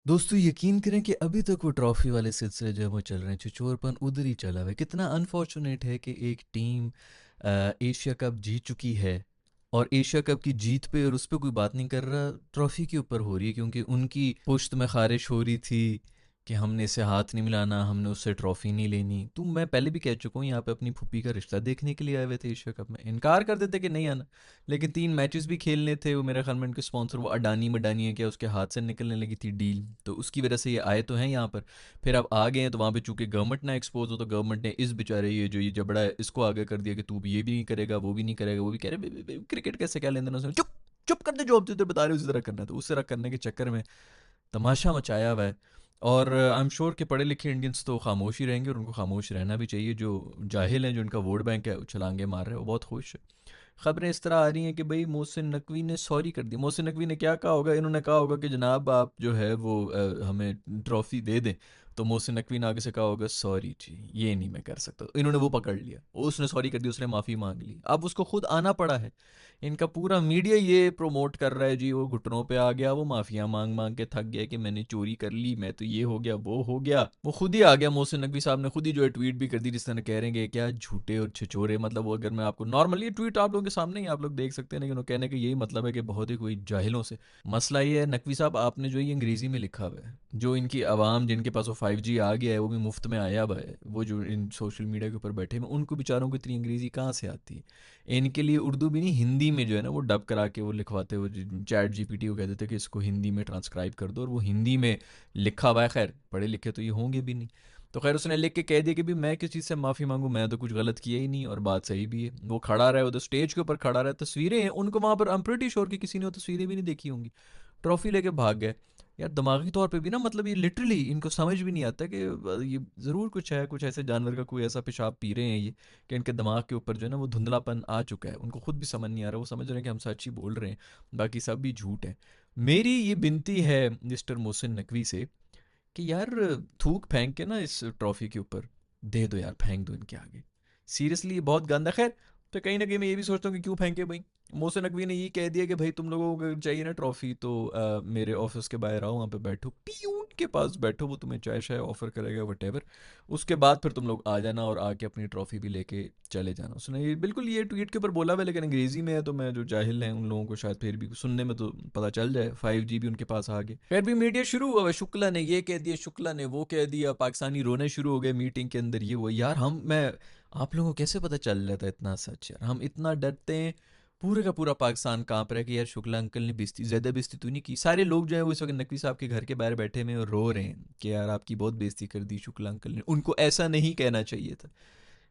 दोस्तों यकीन करें कि अभी तक वो ट्रॉफी वाले सिलसिले जो है वो चल रहे हैं, छिछोरपन उधर ही चला हुआ है। कितना अनफॉर्चुनेट है कि एक टीम एशिया कप जीत चुकी है और एशिया कप की जीत पे और उस पे कोई बात नहीं कर रहा, ट्रॉफी के ऊपर हो रही है क्योंकि उनकी पुश्त में खारिश हो रही थी कि हमने इससे हाथ नहीं मिलाना, हमने उससे ट्रॉफी नहीं लेनी। तो मैं पहले भी कह चुका हूँ, यहाँ पे अपनी फूफी का रिश्ता देखने के लिए आए हुए थे एशिया कप में, इनकार कर देते कि नहीं आना, लेकिन 3 मैचेस भी खेलने थे। वो मेरा ख्याल में उनके स्पॉन्सर वो अडानी मडानी है क्या, उसके हाथ से निकलने लगी थी डील, तो उसकी वजह से ये आए तो हैं यहाँ पर। फिर अब आ गए हैं तो वहाँ पे चूंकि गवर्नमेंट ना एक्सपोज हो, तो गवर्नमेंट ने इस बेचारे ये जो ये जबड़ा है इसको आगे कर दिया कि तू भी ये भी नहीं करेगा, वो भी नहीं करेगा, वो भी कह रहे क्रिकेट कैसे क्या लेन देना उसमें, चुप चुप कर दे, जो अब बता रहे हो उसी तरह करना है। तो उस तरह करने के चक्कर में तमाशा मचाया हुआ है। और आई एम श्योर कि पढ़े लिखे इंडियंस तो खामोश ही रहेंगे और उनको खामोश रहना भी चाहिए। जो जाहिल हैं, जो इनका वोट बैंक है, छलांगे मार रहे हैं, वो बहुत खुश है। खबरें इस तरह आ रही हैं कि भाई मोहसिन नकवी ने सॉरी कर दिया। मोहसिन नकवी ने क्या कहा होगा, इन्होंने कहा होगा कि जनाब आप जो है वो हमें ट्रॉफी दे दें, तो मोहसिन नकवी ने आगे से कहा होगा सॉरी जी ये नहीं मैं कर सकता। तो इन्होंने वो पकड़ लिया, उसने सॉरी कर दी, उसने माफ़ी मांग ली, अब उसको खुद आना पड़ा है। इनका पूरा मीडिया ये प्रोमोट कर रहा है जी, वो घुटनों पे आ गया, वो माफिया मांग मांग के थक गया कि मैंने चोरी कर ली, मैं तो ये हो गया वो हो गया। वो खुद ही आ गया, मोहसिन नकवी साहब ने खुद ही जो है ट्वीट भी कर दी, जिस तरह कह रहे हैं कि क्या झूठे और छिछोरे। मतलब वो अगर मैं आपको नॉर्मली ये ट्वीट आप लोगों के सामने ही आप लोग देख सकते हैं, लेकिन वो कहने का यही मतलब है कि बहुत ही कोई जाहिलों से मसला ये है। नकवी साहब आपने जो ये अंग्रेजी में लिखा हुआ है, जो इनकी आवाम जिनके पास वो 5G आ गया है, वो भी मुफ्त में आया हुआ है, वो जो इन सोशल मीडिया के ऊपर बैठे हैं, उनको बेचारों को इतनी अंग्रेजी कहाँ से आती है। इनके लिए उर्दू भी नहीं, हिंदी में जो है ना वो डब करा के वो लिखवाते, वो चैट जीपीटी को कह देते कि इसको हिंदी में ट्रांसक्राइब कर दो, और वो हिंदी में लिखा हुआ है। खैर पढ़े लिखे तो ये होंगे भी नहीं। तो खैर उसने लिख के कह दिया कि भी मैं किस चीज़ से माफ़ी मांगू, मैं तो कुछ गलत किया ही नहीं, और बात सही भी है। वो खड़ा रहा है उधर स्टेज के ऊपर, खड़ा रहा है, तस्वीरें हैं उनको वहाँ पर, आई एम प्रीटी श्योर कि किसी ने वो तस्वीरें भी नहीं देखी होंगी, ट्रॉफी लेके भाग गए। यार दिमागी तौर पे भी ना, मतलब ये लिटरली इनको समझ भी नहीं आता कि ये ज़रूर कुछ है, कुछ ऐसे जानवर का कोई ऐसा पेशाब पी रहे हैं ये, कि इनके दिमाग के ऊपर जो है ना वो धुंधलापन आ चुका है। उनको खुद भी समझ नहीं आ रहा, वो समझ रहे हैं कि हम सच ही बोल रहे हैं, बाकी सब भी झूठ है। मेरी ये विनती है मिस्टर मोहसिन नकवी से कि यार थूक फेंक के ना इस ट्रॉफी के ऊपर दे दो यार, फेंक दो इनके आगे। सीरियसली ये बहुत गंदा। खैर तो कहीं ना कहीं मैं ये भी सोचता हूँ कि क्यों फेंके भाई। मोहसिन नकवी ने ये कह दिया कि भाई तुम लोगों को अगर चाहिए ना ट्रॉफी, तो मेरे ऑफिस के बाहर आओ, वहाँ पे बैठो, पियून के पास बैठो, वो तुम्हें चाय शाय ऑफर करेगा वट एवर। उसके बाद फिर तुम लोग आ जाना और आके अपनी ट्रॉफी भी लेके चले जाना। उसने ये बिल्कुल ये ट्वीट के ऊपर बोला हुआ है, लेकिन अंग्रेजी में है, तो मैं जो जाहिल हैं उन लोगों को शायद फिर भी सुनने में तो पता चल जाए। 5G भी उनके पास आ गए। फिर भी मीडिया शुरू हुआ है, शुक्ला ने ये कह दिया, शुक्ला ने वो कह दिया, पाकिस्तानी रोने शुरू हो गए मीटिंग के अंदर, ये वो। यार हम मैं आप लोगों को कैसे पता चल जाता है इतना सच? यार हम इतना डरते हैं, पूरे का पूरा पाकिस्तान कांप रहा है कि यार शुक्ला अंकल ने बेइज्जती, ज़्यादा बेइज्जती तो नहीं की। सारे लोग जो है वो इस वक्त नकवी साहब के घर के बाहर बैठे हुए और रो रहे हैं कि यार आपकी बहुत बेइज्जती कर दी शुक्ला अंकल ने, उनको ऐसा नहीं कहना चाहिए था।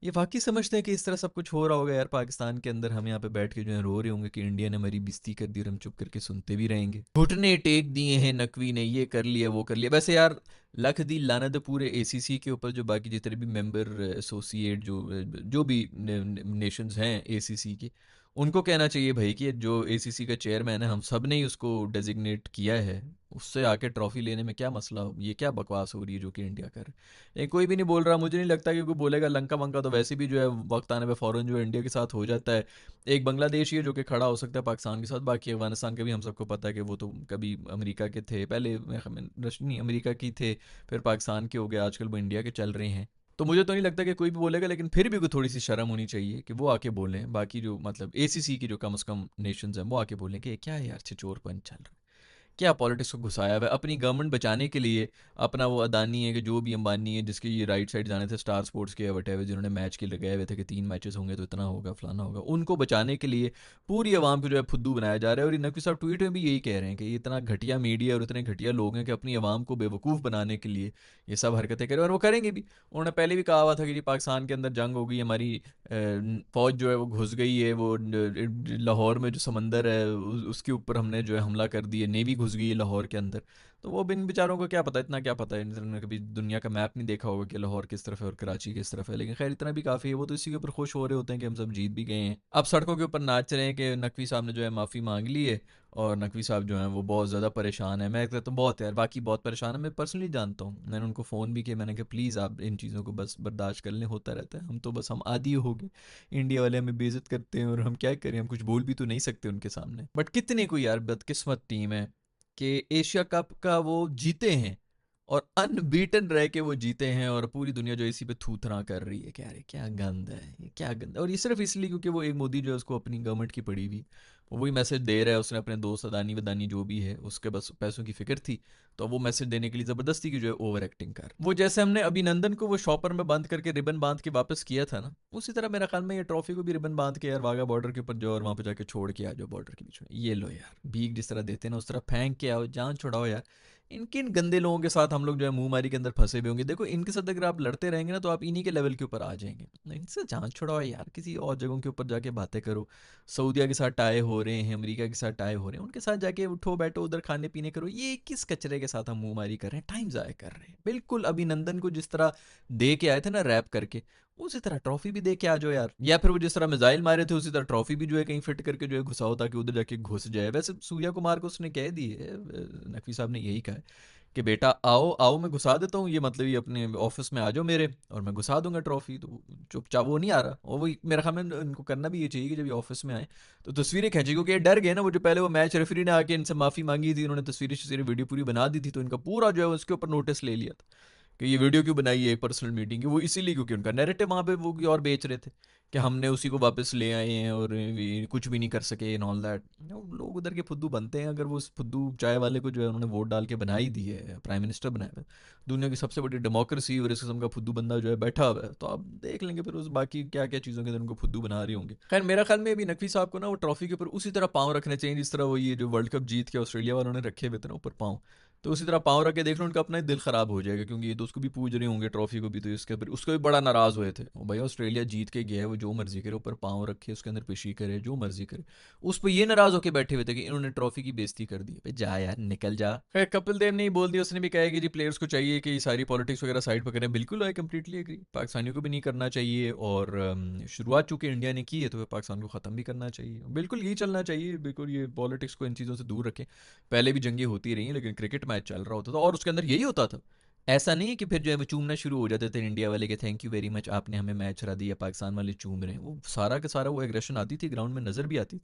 ये वाकई समझते हैं कि इस तरह सब कुछ हो रहा होगा यार पाकिस्तान के अंदर, हम यहाँ पे बैठ के जो है रो रहे होंगे कि इंडिया ने हमारी बेइज्जती कर दी, और हम चुप करके सुनते भी रहेंगे। घुटने टेक दिए हैं नकवी ने, ये कर लिया वो कर लिया। वैसे यार लख दी लानत पूरे एसीसी के ऊपर, जो बाकी जितने भी मेंबर एसोसिएट जो भी नेशंस हैं एसीसी के, उनको कहना चाहिए भाई कि जो एसीसी का चेयरमैन है, हम सब ने ही उसको डेजिग्नेट किया है, उससे आके ट्रॉफी लेने में क्या मसला हो? ये क्या बकवास हो रही है जो कि इंडिया कर। ये कोई भी नहीं बोल रहा, मुझे नहीं लगता कि कोई बोलेगा। लंका वंका तो वैसे भी जो है वक्त आने पे फ़ौरन जो है इंडिया के साथ हो जाता है। एक बांग्लादेश ही है जो कि खड़ा हो सकता है पाकिस्तान के साथ, बाकी अफगानिस्तान के भी हम सबको पता है कि वो तो कभी अमेरिका के थे, पहले नहीं अमेरिका की थे, फिर पाकिस्तान के हो गए, आजकल वो इंडिया के चल रहे हैं। तो मुझे तो नहीं लगता कि कोई भी बोलेगा, लेकिन फिर भी कोई थोड़ी सी शर्म होनी चाहिए कि वो आके बोलें। बाकी जो मतलब एसीसी की जो कम से कम नेशंस हैं वो आके बोलें कि क्या है यार छिचोरपन चल रहा है, क्या पॉलिटिक्स को घुसाया हुआ है अपनी गवर्नमेंट बचाने के लिए। अपना वो अदानी है कि जो भी अंबानी है, जिसके ये राइट साइड जाने थे स्टार स्पोर्ट्स के वट एवर, जिन्होंने मैच के लगाए हुए थे कि 3 मैचेस होंगे तो इतना होगा फलाना होगा, उनको बचाने के लिए पूरी आवाम को जो है फुद्दू बनाया जा रहा है। और ये नकवी साहब ट्वीट में भी यही कह रहे हैं कि ये इतना घटिया मीडिया और इतने घटिया लोग हैं कि अपनी आवाम को बेवकूफ़ बनाने के लिए ये सब हरकतें करें, और वो करेंगे भी। उन्होंने पहले भी कहा हुआ था कि जी पाकिस्तान के अंदर जंग हो गई, हमारी फ़ौज जो है वो घुस गई है, वो लाहौर में जो समंदर है उसके ऊपर हमने जो है हमला कर दिया, नेवी घुस गई है लाहौर के अंदर। तो वो बिन बेचारों को क्या पता, इतना क्या पता है, इन्होंने कभी दुनिया का मैप नहीं देखा होगा कि लाहौर किस तरफ है और कराची किस तरफ है। लेकिन खैर इतना भी काफ़ी है, वो तो इसी के ऊपर खुश हो रहे होते हैं कि हम सब जीत भी गए हैं। अब सड़कों के ऊपर नाच रहे हैं कि नकवी साहब ने जो है माफ़ी मांग ली है, और नकवी साहब जो हैं वो बहुत ज़्यादा परेशान है। मैं कहता हूँ बहुत यार, बाकी बहुत परेशान है, मैं पर्सनली जानता हूँ, मैंने उनको फ़ोन भी किया, मैंने कहा प्लीज़ आप इन चीज़ों को बस बर्दाश्त कर लें, होता रहता है, हम तो बस हम आदी हो गए, इंडिया वाले हमें बेइज्जत करते हैं और हम क्या करें, हम कुछ बोल भी तो नहीं सकते उनके सामने। बट कितने को यार बदकिस्मत टीम है, कि एशिया कप का वो जीते हैं और अनबीटन रह के वो जीते हैं, और पूरी दुनिया जो इसी पे थूथना कर रही है कि अरे क्या गंद है, ये क्या गंद है। और ये सिर्फ इसलिए क्योंकि वो एक मोदी जो है उसको अपनी गवर्नमेंट की पड़ी हुई, वो वही मैसेज दे रहा है, उसने अपने दोस्त अदानी वदानी जो भी है उसके बस पैसों की फिक्र थी, तो वो मैसेज देने के लिए ज़बरदस्ती की जो है ओवर एक्टिंग कर, वो जैसे हमने अभिनंदन को वो शॉपर में बंद करके रिबन बांध के वापस किया था ना, उसी तरह मेरा ख्याल में ये ट्रॉफी को भी रिबन बांध के यार वाघा बॉर्डर के ऊपर जाओ और वहाँ पे जाके छोड़ के आ जाओ बॉर्डर के बीच में, ये लो यार भीख जिस तरह देते हैं ना उस तरह फेंक के आओ, जान छुड़ाओ यार। इनके इन गंदे लोगों के साथ हम लोग जो है मुंहमारी के अंदर फंसे हुए होंगे। देखो इनके साथ अगर आप लड़ते रहेंगे ना तो आप इन्हीं के लेवल के ऊपर आ जाएंगे। इनसे जान छुड़ाओ यार, किसी और जगहों के ऊपर जाके बातें करो। सऊदिया के साथ टाई हो रहे हैं, अमेरिका के साथ टाई हो रहे हैं, उनके साथ जाके उठो बैठो उधर खाने पीने करो। ये किस कचरे के साथ हम मुंहमारी कर रहे हैं, टाइम ज़ाया कर रहे हैं। बिल्कुल अभिनंदन को जिस तरह दे के आए थे ना रैप करके, उसी तरह ट्रॉफी भी दे के आ जाओ यार। या फिर वो जिस तरह मिसाइल मारे थे उसी तरह ट्रॉफी भी जो है कहीं फिट करके जो है घुसाओ ताकि उधर जाके घुस जाए। वैसे सूर्या कुमार को उसने कह दी है, नकवी साहब ने यही कहा है कि बेटा आओ आओ मैं घुसा देता हूँ, ये मतलब ये अपने ऑफिस में आ जाओ मेरे और मैं घुसा दूंगा ट्रॉफी। तो चुपचाप वो नहीं आ रहा, और वो मेरा ख्याल में इनको करना भी ये चाहिए कि जब ये ऑफिस में आए तो तस्वीरें खींचे, क्योंकि ये डर गए ना। वो जो पहले वो मैच रेफरी ने आके इनसे माफ़ी मांगी थी, उन्होंने तस्वीरें शस्वीरें वीडियो पूरी बना दी थी, तो इनका पूरा जो है उसके ऊपर नोटिस ले लिया था कि ये वीडियो क्यों बनाई है पर्सनल मीटिंग की। वो इसीलिए क्योंकि उनका नैरेटिव वहाँ पे वो कोई और बेच रहे थे कि हमने उसी को वापस ले आए हैं और कुछ भी नहीं कर सके एंड ऑल दैट। लोग उधर के फुद्दू बनते हैं। अगर वो उस फुद्दू चाय वाले को जो है उन्होंने वोट डाल के बना ही दी है, प्राइम मिनिस्टर बनाया है, दुनिया की सबसे बड़ी डेमोक्रेसी, और इस किस्म का फुद्दू बंदा जो है बैठा हुआ है, तो आप देख लेंगे फिर उस बाकी क्या क्या चीज़ों के अंदर उनको फुद्दू बना रहे होंगे। खैर मेरा ख्याल में अभी नकवी साहब को ना वो ट्रॉफी के ऊपर उसी तरह पाँव रखने चाहिए जिस तरह वो ये जो वर्ल्ड कप जीत के ऑस्ट्रेलिया वालों ने रखे हुए थे ना ऊपर पाँव, तो उसी तरह पाँव रख के देख लो, उनका अपना ही दिल खराब हो जाएगा, क्योंकि ये तो उसको भी पूज रहे होंगे ट्रॉफी को भी, तो इसके ऊपर उसको भी बड़ा नाराज हुए थे। वो भाई ऑस्ट्रेलिया जीत के गया है, वो जो मर्जी करे ऊपर पाँव रखे उसके अंदर पेशी करे जो मर्जी करे, उस पर ये नाराज होकर बैठे हुए थे कि इन्होंने ट्रॉफी की बेइज्जती कर दी। भाई जा यार निकल जा। खैर कपिल देव ने ही बोल दिया, उसने भी कहा है कि जी प्लेयर्स को चाहिए कि सारी पॉलिटिक्स वगैरह साइड पर करें। बिल्कुल आई कंप्लीटली एग्री, पाकिस्तानियों को भी नहीं करना चाहिए, और शुरुआत चूंकि इंडिया ने की है तो पाकिस्तान को ख़त्म भी करना चाहिए। बिल्कुल यही चलना चाहिए, बिल्कुल ये पॉलिटिक्स को इन चीज़ों से दूर रखें। पहले भी जंगें होती रही हैं लेकिन क्रिकेट मैच चल रहा होता था और उसके अंदर यही होता था। ऐसा नहीं है कि फिर जो है वो चूमना शुरू हो जाते थे इंडिया वाले के, थैंक यू वेरी मच आपने हमें मैच हरा दिया, पाकिस्तान वाले चूम रहे हैं। वो सारा का सारा वो एग्रेशन आती थी ग्राउंड में, नज़र भी आती थी,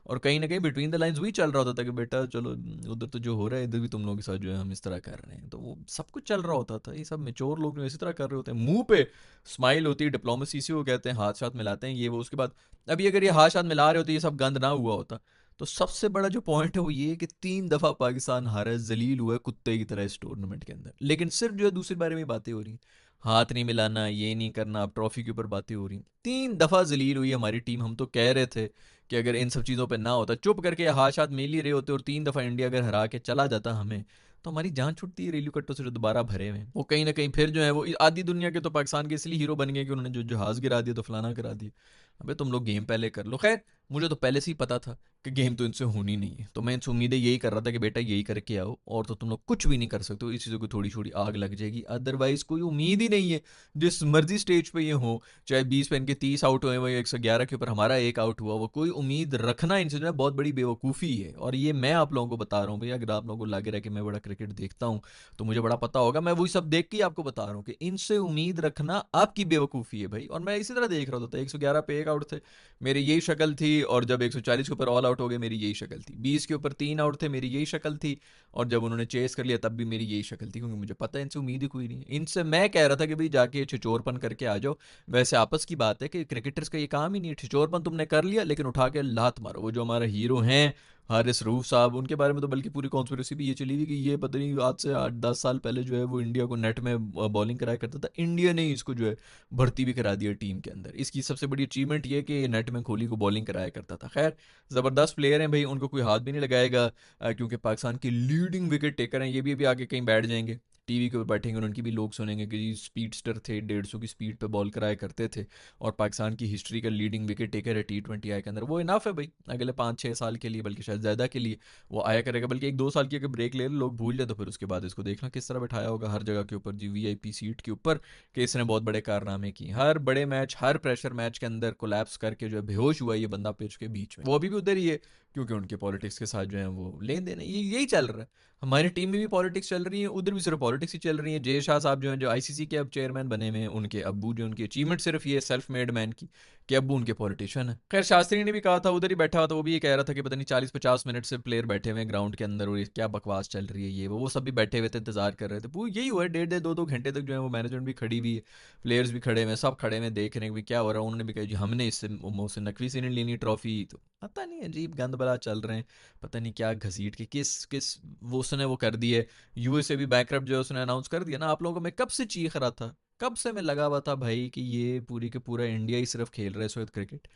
और कहीं ना कहीं बिटवीन द लाइंस वही चल रहा होता था कि बेटा चलो उधर तो जो हो रहा है इधर भी तुम लोगों के साथ जो है हम इस तरह कर रहे हैं। तो वो सब कुछ चल रहा होता था। ये सब मेच्योर लोग इसी तरह कर रहे होते हैं, मुंह पे स्माइल होती है, डिप्लोमेसी से वो कहते हैं, हाथ साथ मिलाते हैं ये वो। उसके बाद अभी अगर ये हाथ साथ मिला रहे होते ये सब गंद ना हुआ होता, तो सबसे बड़ा जो पॉइंट है वो ये है कि 3 दफ़ा पाकिस्तान हारा है, जलील हुआ है कुत्ते की तरह इस टूर्नामेंट के अंदर, लेकिन सिर्फ जो है दूसरे बारे में बातें हो रही हैं, हाथ नहीं मिलाना, ये नहीं करना, अब ट्रॉफी के ऊपर बातें हो रही हैं। 3 दफ़ा जलील हुई हमारी टीम। हम तो कह रहे थे कि अगर इन सब चीज़ों पे ना होता, चुप करके हाथ साथ मिल ही रहे होते और 3 दफ़ा इंडिया अगर हरा के चला जाता हमें, तो हमारी जान छुटती है रेलू कट्टों से जो दोबारा भरे हुए हैं। वो कहीं ना कहीं फिर जो है वो आधी दुनिया के तो पाकिस्तान के इसलिए हीरो बन गए कि उन्होंने जो जहाज़ गिरा दिया तो फलाना करा दिया। अबे तुम लोग गेम पहले कर लो। खैर मुझे तो पहले से ही पता था कि गेम तो इनसे होनी नहीं है, तो मैं इनसे उम्मीदें यही कर रहा था कि बेटा यही करके आओ, और तो तुम लोग कुछ भी नहीं कर सकते हो, इस चीज़ों को थोड़ी थोड़ी आग लग जाएगी, अदरवाइज कोई उम्मीद ही नहीं है। जिस मर्जी स्टेज पे ये हो, चाहे 20 पे इनके 30 आउट हुए, वही 111 के ऊपर हमारा एक आउट हुआ, वो कोई उम्मीद रखना इनसे जो है बहुत बड़ी बेवकूफ़ी है। और ये मैं आप लोगों को बता रहा हूँ भैया, अगर आप लोगों को लग रहा है कि मैं बड़ा क्रिकेट देखता हूँ तो मुझे बड़ा पता होगा, मैं वही सब देख के ही आपको बता रहा हूँ कि इनसे उम्मीद रखना आपकी बेवकूफ़ी है भाई। और मैं इसी तरह देख रहा था, 111 पे एक आउट थे, मेरी यही शक्ल थी, और जब 140 के ऊपर ऑल आउट हो गए मेरी यही शक्ल थी, 20 के ऊपर 3 आउट थे मेरी यही शक्ल थी, और जब उन्होंने चेस कर लिया तब भी मेरी यही शक्ल थी, क्योंकि मुझे पता है इनसे उम्मीद ही कोई नहीं है। इनसे मैं कह रहा था कि भाई जाके छिचोरपन करके आ जाओ। वैसे आपस की बात है कि क्रिकेटर्स का ये काम ही नहीं है, छिचोरपन तुमने कर लिया लेकिन उठा के लात मारो। वो जो हमारा हीरो हैं हारिस रूफ साहब, उनके बारे में तो बल्कि पूरी कॉन्स्पिरेसी भी ये चली हुई कि ये पता नहीं आज से 8-10 साल पहले जो है वो इंडिया को नेट में बॉलिंग कराया करता था, इंडिया ने ही इसको जो है भर्ती भी करा दिया टीम के अंदर। इसकी सबसे बड़ी अचीवमेंट ये कि नेट में कोहली को बॉलिंग कराया करता था। खैर ज़बरदस्त प्लेयर हैं भाई, उनको कोई हाथ भी नहीं लगाएगा, क्योंकि पाकिस्तान की लीडिंग विकेट टेकर हैं। ये भी अभी आगे कहीं बैठ जाएंगे, टीवी के ऊपर बैठेंगे और उनकी भी लोग सुनेंगे कि जी स्पीडस्टर थे, 150 की स्पीड पे बॉल कराया करते थे, और पाकिस्तान की हिस्ट्री का लीडिंग विकेट टेकर है T20 के अंदर। वो इनफ है भाई अगले 5-6 साल के लिए, बल्कि शायद ज़्यादा के लिए वो आया करेगा। बल्कि 1-2 साल की अगर ब्रेक ले लो लोग भूल जाए, तो फिर उसके बाद इसको देखना किस तरह बैठाया होगा हर जगह के ऊपर, जी VIP सीट के ऊपर, कि इसने बहुत बड़े कारनामे किए। हर बड़े मैच, हर प्रेशर मैच के अंदर कोलैप्स करके जो है बेहोश हुआ ये बंदा पिच के बीच में। वो अभी भी उधर ही है, क्योंकि उनके पॉलिटिक्स के साथ जो है वो लेन देन यही चल रहा है। हमारी टीम में भी पॉलिटिक्स चल रही है, उधर भी सिर्फ पॉलिटिक्स ही चल रही है। जय शाह साहब जो हैं, जो ICC के अब चेयरमैन बने हुए हैं, उनके अब्बू जो, उनकी अचीवमेंट सिर्फ ये सेल्फ मेड मैन की कि अब्बू उनके पॉलिटिशियन है। खैर शास्त्री ने भी कहा था, उधर ही बैठा हुआ था, वो भी ये कह रहा था कि पता नहीं 40-50 मिनट से प्लेयर बैठे हुए हैं ग्राउंड के अंदर और ये क्या बकवास चल रही है, ये वो सब भी बैठे हुए थे, इंतजार कर रहे थे। वो यही हुआ है, 1.5 2 घंटे तक जो है वो मैनेजमेंट भी खड़ी हुई है, प्लेयर्स भी खड़े हुए हैं, सब खड़े हुए देख रहे हैं कि क्या हो रहा है। उन्होंने भी कहा जी हमने इससे मुझसे नकवी से नहीं लेनी ट्रॉफी। तो पता नहीं अजीब गंद बला चल रहे हैं, पता नहीं क्या घसीट के किस किस वो उसने वो कर दी है। यूएसए भी बैंकरप्ट जो है उसने अनाउंस कर दिया ना। आप लोगों को मैं कब से चीख रहा था, कब से मैं लगा हुआ था भाई कि ये पूरी के पूरा इंडिया ही सिर्फ खेल रहा है इस वक्त क्रिकेट।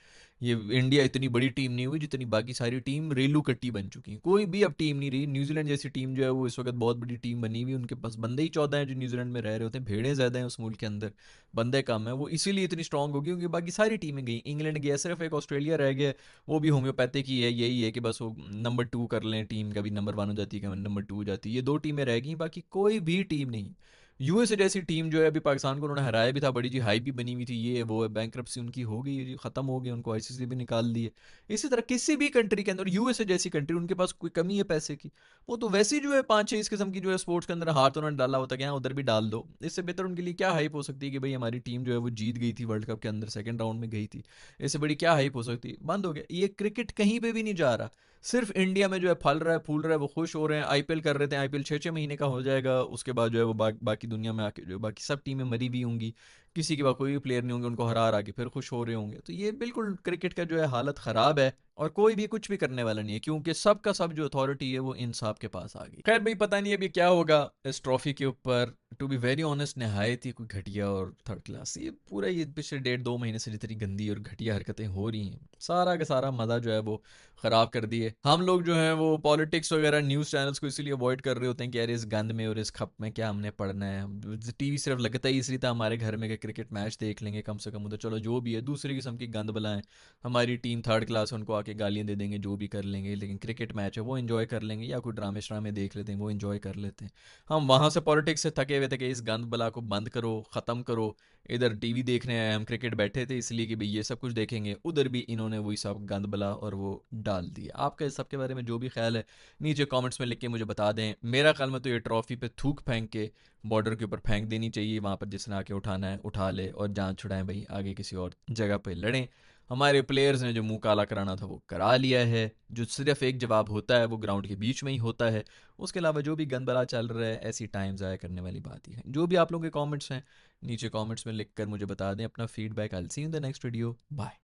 ये इंडिया इतनी बड़ी टीम नहीं हुई जितनी बाकी सारी टीम रेलू कट्टी बन चुकी हैं। कोई भी अब टीम नहीं रही। न्यूजीलैंड जैसी टीम जो है वो इस वक्त बहुत बड़ी टीम बनी हुई, उनके पास बंदे ही 14 हैं जो न्यूजीलैंड में रह रहे होते हैं, भेड़ें ज़्यादा हैं उस मुल्क के अंदर, बंदे कम है। वो इसीलिए इतनी स्ट्रांग होगी क्योंकि बाकी सारी टीमें गई। इंग्लैंड गया, सिर्फ एक ऑस्ट्रेलिया रह गया, वो भी होम्योपैथिक ही है, यही है कि बस वो नंबर 2 कर लें, टीम कभी नंबर 1 हो जाती है, कभी नंबर 2 हो जाती है। ये 2 टीमें रह गई, बाकी कोई भी टीम नहीं। यूएसए जैसी टीम जो है अभी पाकिस्तान को उन्होंने हराया भी था, बड़ी जी हाई भी बनी हुई थी, ये वो है, बैंकरप्सी उनकी हो गई है जी, खत्म हो गई, उनको आईसीसी भी निकाल दी है। इसी तरह किसी भी कंट्री के अंदर, यूएसए जैसी कंट्री, उनके पास कोई कमी है पैसे की, वो तो वैसे ही जो है 5-6 इस किस्म की जो है स्पोर्ट्स के अंदर हाथ उन्होंने डाला होता है कि हाँ उधर भी डाल दो। इससे बेहतर उनके लिए क्या हाइप हो सकती है कि भाई हमारी टीम जो है वो जीत गई थी वर्ल्ड कप के अंदर, सेकंड राउंड में गई थी। इससे बड़ी क्या हाइप हो सकती है। बंद हो गया ये क्रिकेट, कहीं पे भी नहीं जा रहा। सिर्फ इंडिया में जो है फल रहा है, फूल रहा है, वो खुश हो रहे हैं। आईपीएल कर रहे थे, आईपीएल 6-6 महीने का हो जाएगा, उसके बाद जो है वो बाकी दुनिया में आके जो बाकी सब टीमें मरी हुई होंगी, किसी के पास कोई भी प्लेयर नहीं होंगे, उनको हरा हरा के फिर खुश हो रहे होंगे। तो ये बिल्कुल क्रिकेट का जो है हालत ख़राब है और कोई भी कुछ भी करने वाला नहीं है क्योंकि सब का सब जो अथॉरिटी है वो इंसाफ के पास आ गई। खैर भाई पता नहीं अभी क्या होगा इस ट्रॉफी के ऊपर। टू बी वेरी ऑनेस्ट नहायत ही कोई घटिया और थर्ड क्लास, ये पूरा ये पिछले 1.5 2 महीने से जितनी गंदी और घटिया हरकतें हो रही हैं, सारा का सारा मज़ा जो है वो ख़राब कर दिए। हम लोग जो हैं वो पॉलिटिक्स वगैरह न्यूज़ चैनल्स को इसीलिए अवॉइड कर रहे होते हैं कि यार इस गंद में और इस खप में क्या हमने पढ़ना है। टीवी सिर्फ लगता ही इसलिए था हमारे घर में कि क्रिकेट मैच देख लेंगे कम से कम, उधर चलो जो भी है दूसरी किस्म की गंद बलाएं, हमारी टीम थर्ड क्लास है, उनको आके गालियां दे देंगे, जो भी कर लेंगे, लेकिन क्रिकेट मैच है वो इन्जॉय कर लेंगे, या कोई ड्रामे श्रामे देख लेते हैं वो इन्जॉय कर लेते हैं। हम वहाँ से पॉलिटिक्स से थके हुए थे कि इस गंद बला को बंद करो, ख़त्म करो। इधर टीवी देखने आए हम, क्रिकेट बैठे थे इसलिए कि भाई ये सब कुछ देखेंगे, उधर भी इन्होंने वही सब गंद बला और वो डाल दिया। आपका इस सब के बारे में जो भी ख्याल है नीचे कमेंट्स में लिख के मुझे बता दें। मेरा ख्याल में तो ये ट्रॉफी पे थूक फेंक के बॉर्डर के ऊपर फेंक देनी चाहिए, वहाँ पर जिसने आके उठाना है उठा ले और जान छुड़ाएं भाई, आगे किसी और जगह पे लड़ें। हमारे प्लेयर्स ने जो मुंह काला कराना था वो करा लिया है। जो सिर्फ एक जवाब होता है वो ग्राउंड के बीच में ही होता है, उसके अलावा जो भी गंदबला चल रहा है ऐसी टाइम ज़ाया करने वाली बात ही है। जो भी आप लोगों के कमेंट्स हैं नीचे कमेंट्स में लिख कर मुझे बता दें अपना feedback. I will see you in the next video. Bye.